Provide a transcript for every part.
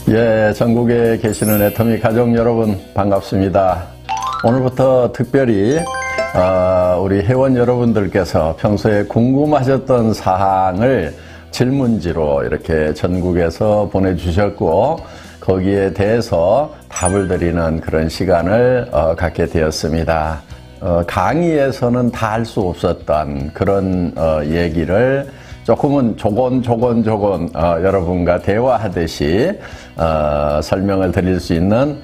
예, 전국에 계시는 애터미 가족 여러분 반갑습니다. 오늘부터 특별히 우리 회원 여러분들께서 평소에 궁금하셨던 사항을 질문지로 이렇게 전국에서 보내주셨고 거기에 대해서 답을 드리는 그런 시간을 갖게 되었습니다. 강의에서는 다 할 수 없었던 그런 얘기를 조금은 조곤 여러분과 대화하듯이 설명을 드릴 수 있는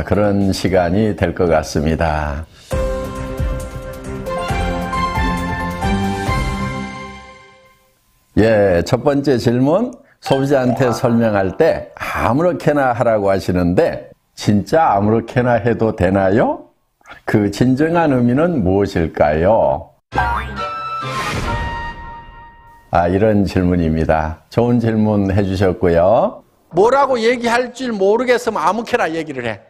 그런 시간이 될 것 같습니다. 예, 첫 번째 질문, 소비자한테 설명할 때 아무렇게나 하라고 하시는데 진짜 아무렇게나 해도 되나요? 그 진정한 의미는 무엇일까요? 이런 질문입니다. 좋은 질문 해주셨고요. 뭐라고 얘기할 줄 모르겠으면 아무렇게나 얘기를 해.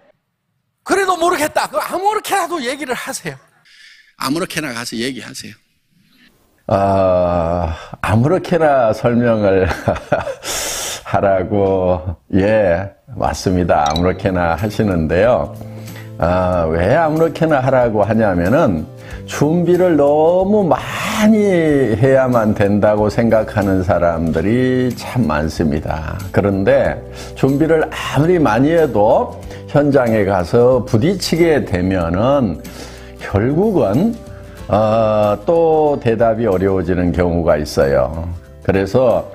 그래도 모르겠다. 그럼 아무렇게나도 얘기를 하세요. 아무렇게나 가서 얘기하세요. 아무렇게나 설명을 하라고, 예, 맞습니다. 아무렇게나 하시는데요. 왜 아무렇게나 하라고 하냐면은 준비를 너무 많이 해야만 된다고 생각하는 사람들이 참 많습니다. 그런데 준비를 아무리 많이 해도 현장에 가서 부딪히게 되면은 결국은 또 대답이 어려워지는 경우가 있어요. 그래서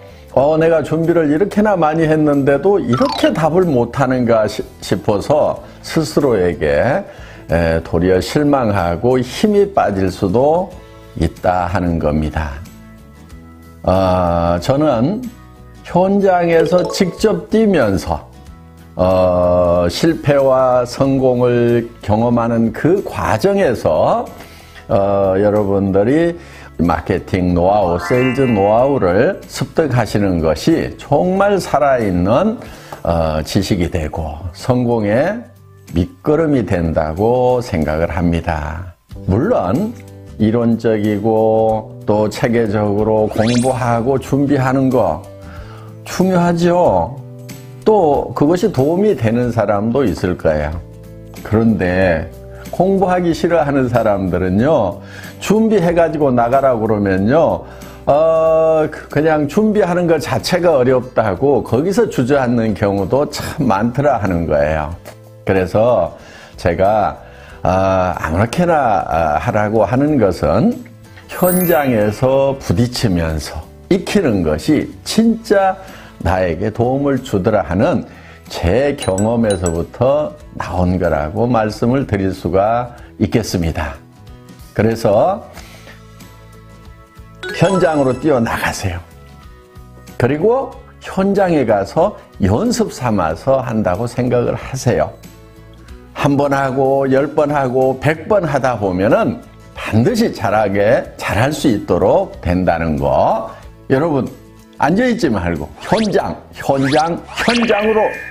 내가 준비를 이렇게나 많이 했는데도 이렇게 답을 못하는가 싶어서 스스로에게 도리어 실망하고 힘이 빠질 수도 있다 하는 겁니다. 저는 현장에서 직접 뛰면서 실패와 성공을 경험하는 그 과정에서 여러분들이 마케팅 노하우, 세일즈 노하우를 습득하시는 것이 정말 살아있는 지식이 되고 성공의 밑거름이 된다고 생각을 합니다. 물론 이론적이고 또 체계적으로 공부하고 준비하는 거 중요하죠. 또 그것이 도움이 되는 사람도 있을 거예요. 그런데 공부하기 싫어하는 사람들은요, 준비해가지고 나가라고 그러면요, 그냥 준비하는 것 자체가 어렵다고 거기서 주저앉는 경우도 참 많더라 하는 거예요. 그래서 제가 아무렇게나 하라고 하는 것은 현장에서 부딪히면서 익히는 것이 진짜 나에게 도움을 주더라 하는 제 경험에서부터 나온 거라고 말씀을 드릴 수가 있겠습니다. 그래서 현장으로 뛰어나가세요. 그리고 현장에 가서 연습 삼아서 한다고 생각을 하세요. 한 번 하고 10번 하고 100번 하다 보면은 반드시 잘할 수 있도록 된다는 거. 여러분 앉아있지 말고 현장으로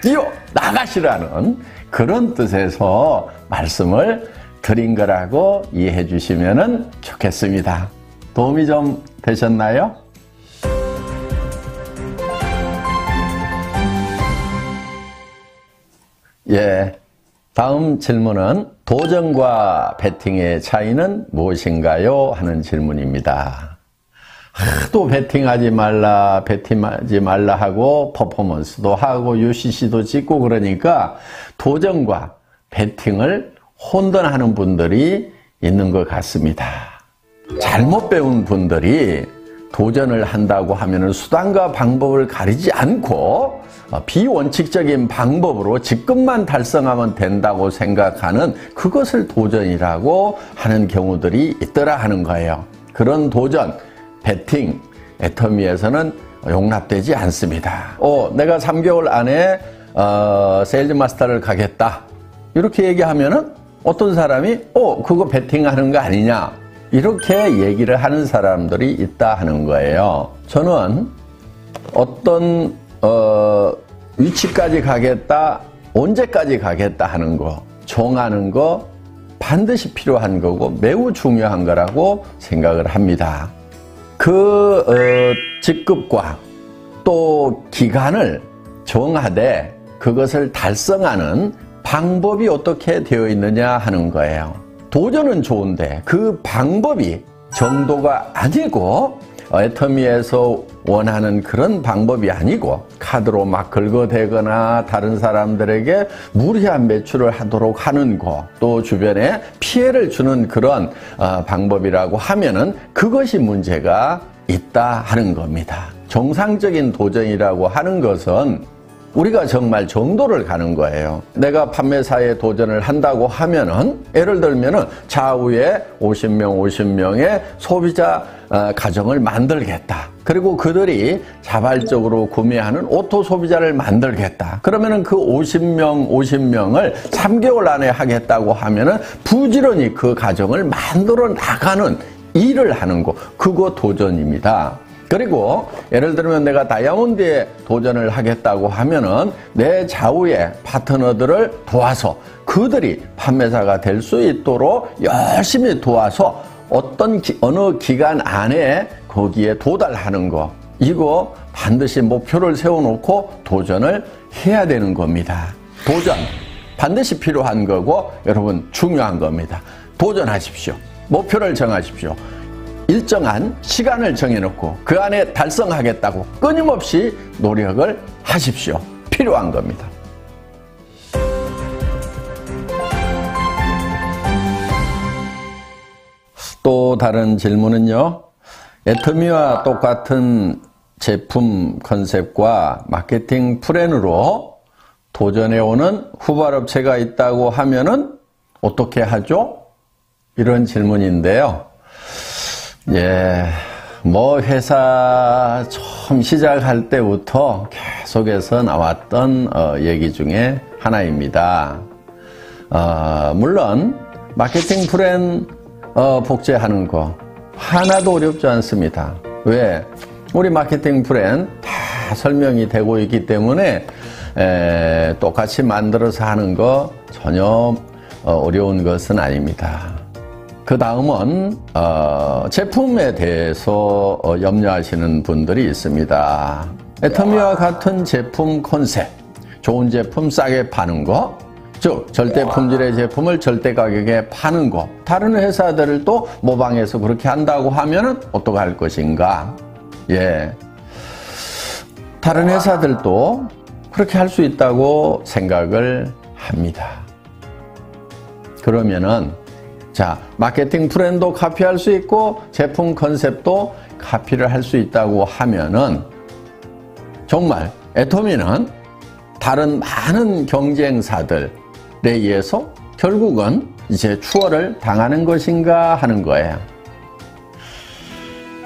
뛰어나가시라는 그런 뜻에서 말씀을 드린 거라고 이해해 주시면 좋겠습니다. 도움이 좀 되셨나요? 예. 다음 질문은 도전과 배팅의 차이는 무엇인가요? 하는 질문입니다. 하도 배팅하지 말라 하고 퍼포먼스도 하고 UCC도 찍고 그러니까 도전과 배팅을 혼돈하는 분들이 있는 것 같습니다. 잘못 배운 분들이 도전을 한다고 하면 수단과 방법을 가리지 않고 비원칙적인 방법으로 직급만 달성하면 된다고 생각하는 그것을 도전이라고 하는 경우들이 있더라 하는 거예요. 그런 도전, 배팅, 애터미에서는 용납되지 않습니다. 내가 3개월 안에 세일즈 마스터를 가겠다. 이렇게 얘기하면은 어떤 사람이 그거 배팅하는 거 아니냐. 이렇게 얘기를 하는 사람들이 있다 하는 거예요. 저는 어떤 위치까지 가겠다, 언제까지 가겠다 하는 거, 정하는 거 반드시 필요한 거고 매우 중요한 거라고 생각을 합니다. 그 직급과 또 기간을 정하되 그것을 달성하는 방법이 어떻게 되어 있느냐 하는 거예요. 도전은 좋은데 그 방법이 정도가 아니고 애터미에서 원하는 그런 방법이 아니고 카드로 막 긁어대거나 다른 사람들에게 무리한 매출을 하도록 하는 거, 또 주변에 피해를 주는 그런 방법이라고 하면은 그것이 문제가 있다 하는 겁니다. 정상적인 도전이라고 하는 것은 우리가 정말 정도를 가는 거예요. 내가 판매사에 도전을 한다고 하면은 예를 들면은 좌우에 50명의 소비자 가정을 만들겠다. 그리고 그들이 자발적으로 구매하는 오토 소비자를 만들겠다. 그러면은 그 50명을 3개월 안에 하겠다고 하면은 부지런히 그 가정을 만들어 나가는 일을 하는 거, 그거 도전입니다. 그리고 예를 들면 내가 다이아몬드에 도전을 하겠다고 하면은 내 좌우의 파트너들을 도와서 그들이 판매사가 될 수 있도록 열심히 도와서 어느 기간 안에 거기에 도달하는 거, 이거 반드시 목표를 세워놓고 도전을 해야 되는 겁니다. 도전 반드시 필요한 거고 여러분 중요한 겁니다. 도전하십시오. 목표를 정하십시오. 일정한 시간을 정해놓고 그 안에 달성하겠다고 끊임없이 노력을 하십시오. 필요한 겁니다. 또 다른 질문은요. 애터미와 똑같은 제품 컨셉과 마케팅 플랜으로 도전해오는 후발업체가 있다고 하면은 어떻게 하죠? 이런 질문인데요. 예, 회사 처음 시작할 때부터 계속해서 나왔던 얘기 중에 하나입니다. 물론 마케팅 플랜 복제하는 거 하나도 어렵지 않습니다. 왜? 우리 마케팅 플랜 다 설명이 되고 있기 때문에 똑같이 만들어서 하는 거 전혀 어려운 것은 아닙니다. 그 다음은 제품에 대해서 염려하시는 분들이 있습니다. 애터미와 같은 제품 컨셉, 좋은 제품 싸게 파는 거, 즉 절대 품질의 제품을 절대 가격에 파는 거, 다른 회사들도 모방해서 그렇게 한다고 하면은 어떻게 할 것인가? 예, 다른 회사들도 그렇게 할 수 있다고 생각을 합니다. 그러면은 자, 마케팅 플랜도 카피할 수 있고 제품 컨셉도 카피를 할 수 있다고 하면은 정말 애터미는 다른 많은 경쟁사들에 의해서 결국은 이제 추월을 당하는 것인가 하는 거예요.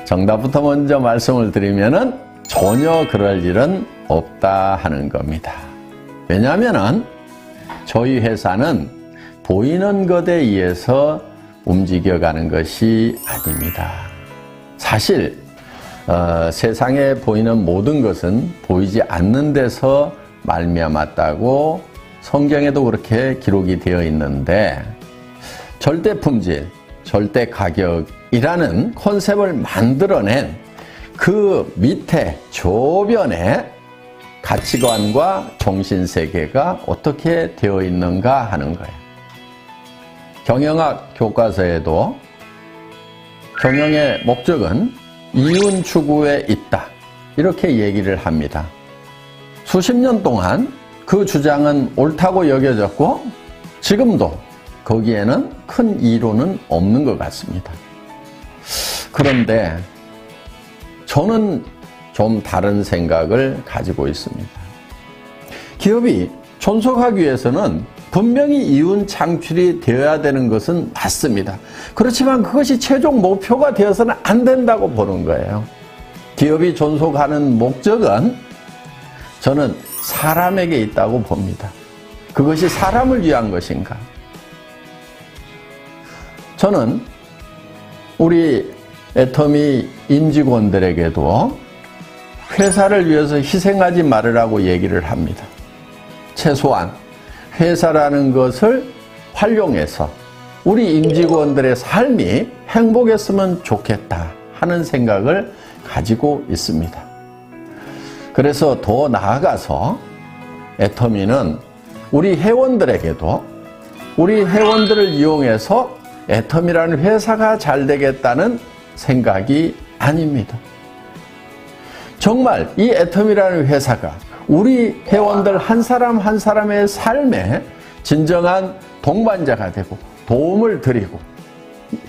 정답부터 먼저 말씀을 드리면은 전혀 그럴 일은 없다 하는 겁니다. 왜냐하면은 저희 회사는 보이는 것에 의해서 움직여가는 것이 아닙니다. 사실 세상에 보이는 모든 것은 보이지 않는 데서 말미암았다고 성경에도 그렇게 기록이 되어 있는데 절대 품질, 절대 가격이라는 컨셉을 만들어낸 그 밑에 조변에 가치관과 정신세계가 어떻게 되어 있는가 하는 거예요. 경영학 교과서에도 경영의 목적은 이윤 추구에 있다, 이렇게 얘기를 합니다. 수십 년 동안 그 주장은 옳다고 여겨졌고 지금도 거기에는 큰 이론은 없는 것 같습니다. 그런데 저는 좀 다른 생각을 가지고 있습니다. 기업이 존속하기 위해서는 분명히 이윤 창출이 되어야 되는 것은 맞습니다. 그렇지만 그것이 최종 목표가 되어서는 안 된다고 보는 거예요. 기업이 존속하는 목적은 저는 사람에게 있다고 봅니다. 그것이 사람을 위한 것인가? 저는 우리 애터미 임직원들에게도 회사를 위해서 희생하지 말으라고 얘기를 합니다. 최소한 회사라는 것을 활용해서 우리 임직원들의 삶이 행복했으면 좋겠다 하는 생각을 가지고 있습니다. 그래서 더 나아가서 애터미는 우리 회원들에게도 우리 회원들을 이용해서 애터미라는 회사가 잘 되겠다는 생각이 아닙니다. 정말 이 애터미라는 회사가 우리 회원들 한 사람 한 사람의 삶에 진정한 동반자가 되고 도움을 드리고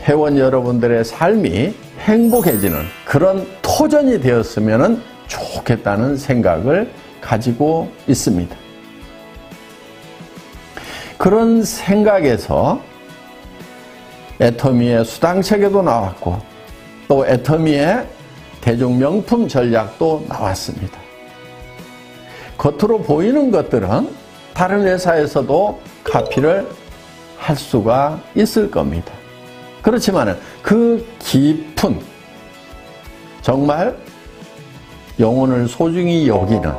회원 여러분들의 삶이 행복해지는 그런 토전이 되었으면 좋겠다는 생각을 가지고 있습니다. 그런 생각에서 애터미의 수당체계도 나왔고 또 애터미의 대중명품 전략도 나왔습니다. 겉으로 보이는 것들은 다른 회사에서도 카피를 할 수가 있을 겁니다. 그렇지만 그 깊은 정말 영혼을 소중히 여기는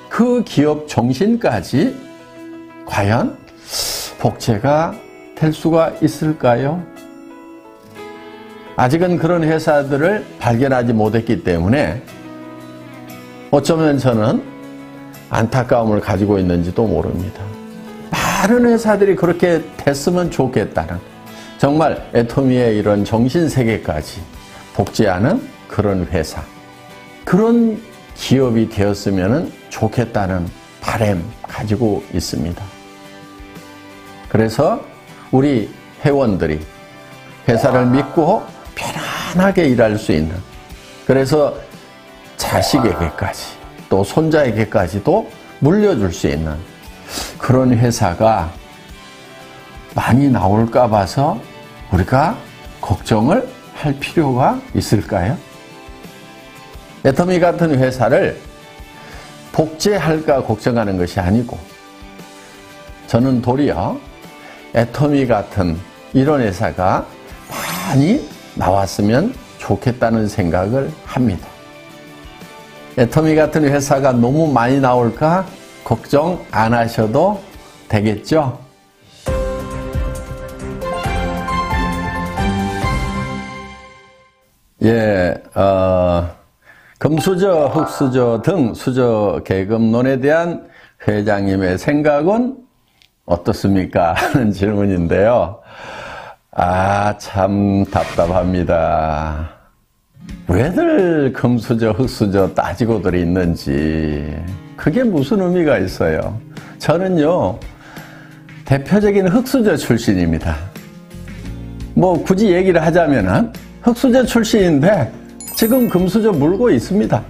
그 기업 정신까지 과연 복제가 될 수가 있을까요? 아직은 그런 회사들을 발견하지 못했기 때문에 어쩌면 저는 안타까움을 가지고 있는지도 모릅니다. 많은 회사들이 그렇게 됐으면 좋겠다는 정말 애터미의 이런 정신세계까지 복제하는 그런 회사, 그런 기업이 되었으면 좋겠다는 바람 가지고 있습니다. 그래서 우리 회원들이 회사를 믿고 편안하게 일할 수 있는, 그래서 자식에게까지 또 손자에게까지도 물려줄 수 있는 그런 회사가 많이 나올까 봐서 우리가 걱정을 할 필요가 있을까요? 애터미 같은 회사를 복제할까 걱정하는 것이 아니고 저는 도리어 애터미 같은 이런 회사가 많이 나왔으면 좋겠다는 생각을 합니다. 애터미 같은 회사가 너무 많이 나올까 걱정 안 하셔도 되겠죠? 예, 금수저, 흑수저 등 수저 계급론에 대한 회장님의 생각은 어떻습니까? 하는 질문인데요. 참 답답합니다. 왜들 금수저, 흑수저 따지고들 있는지 그게 무슨 의미가 있어요? 저는요, 대표적인 흑수저 출신입니다. 뭐 굳이 얘기를 하자면은 흑수저 출신인데 지금 금수저 물고 있습니다.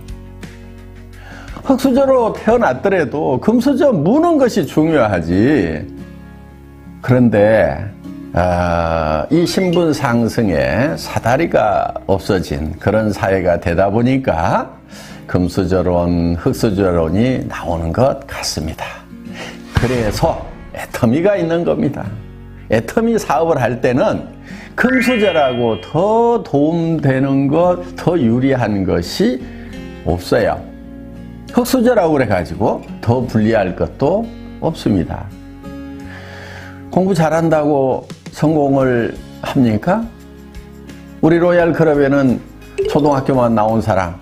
흑수저로 태어났더라도 금수저 무는 것이 중요하지. 그런데 이 신분 상승에 사다리가 없어진 그런 사회가 되다 보니까 금수저론, 흑수저론이 나오는 것 같습니다. 그래서 애터미가 있는 겁니다. 애터미 사업을 할 때는 금수저라고 더 도움되는 것, 더 유리한 것이 없어요. 흑수저라고 그래가지고 더 불리할 것도 없습니다. 공부 잘한다고 성공을 합니까? 우리 로얄 클럽에는 초등학교만 나온 사람,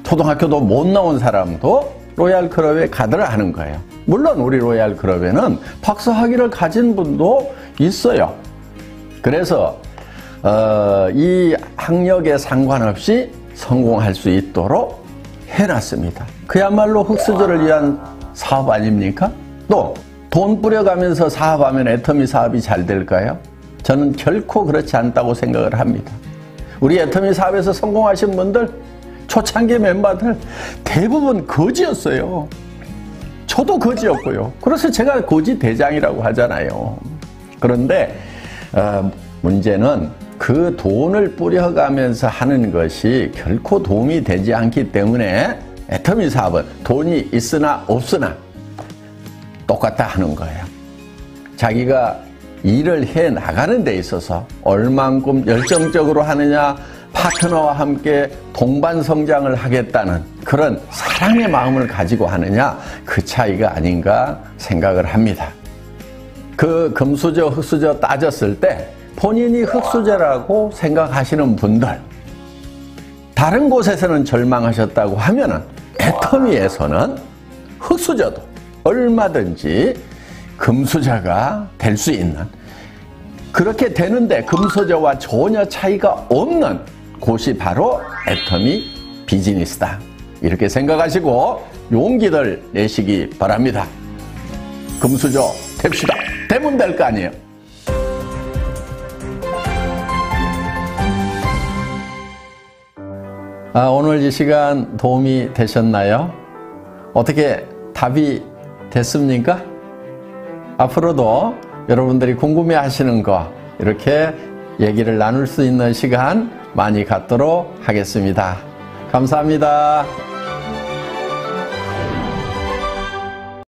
초등학교도 못 나온 사람도 로얄 클럽에 가더라 하는 거예요. 물론 우리 로얄 클럽에는 박사 학위를 가진 분도 있어요. 그래서 이 학력에 상관없이 성공할 수 있도록 해놨습니다. 그야말로 흑수저를 위한 사업 아닙니까? 또 돈 뿌려가면서 사업하면 애터미 사업이 잘 될까요? 저는 결코 그렇지 않다고 생각을 합니다. 우리 애터미 사업에서 성공하신 분들, 초창기 멤버들 대부분 거지였어요. 저도 거지였고요. 그래서 제가 거지 대장이라고 하잖아요. 그런데 문제는 그 돈을 뿌려가면서 하는 것이 결코 도움이 되지 않기 때문에 애터미 사업은 돈이 있으나 없으나 똑같다 하는 거예요. 자기가 일을 해 나가는 데 있어서 얼만큼 열정적으로 하느냐, 파트너와 함께 동반 성장을 하겠다는 그런 사랑의 마음을 가지고 하느냐, 그 차이가 아닌가 생각을 합니다. 그 금수저, 흑수저 따졌을 때 본인이 흑수저라고 생각하시는 분들, 다른 곳에서는 절망하셨다고 하면은 애터미에서는 흑수저도 얼마든지 금수저가 될 수 있는, 그렇게 되는데 금수저와 전혀 차이가 없는 곳이 바로 애터미 비즈니스다. 이렇게 생각하시고 용기를 내시기 바랍니다. 금수저 됩시다. 되면 될 거 아니에요. 오늘 이 시간 도움이 되셨나요? 어떻게 답이 됐습니까? 앞으로도 여러분들이 궁금해 하시는 거 이렇게 얘기를 나눌 수 있는 시간 많이 갖도록 하겠습니다. 감사합니다.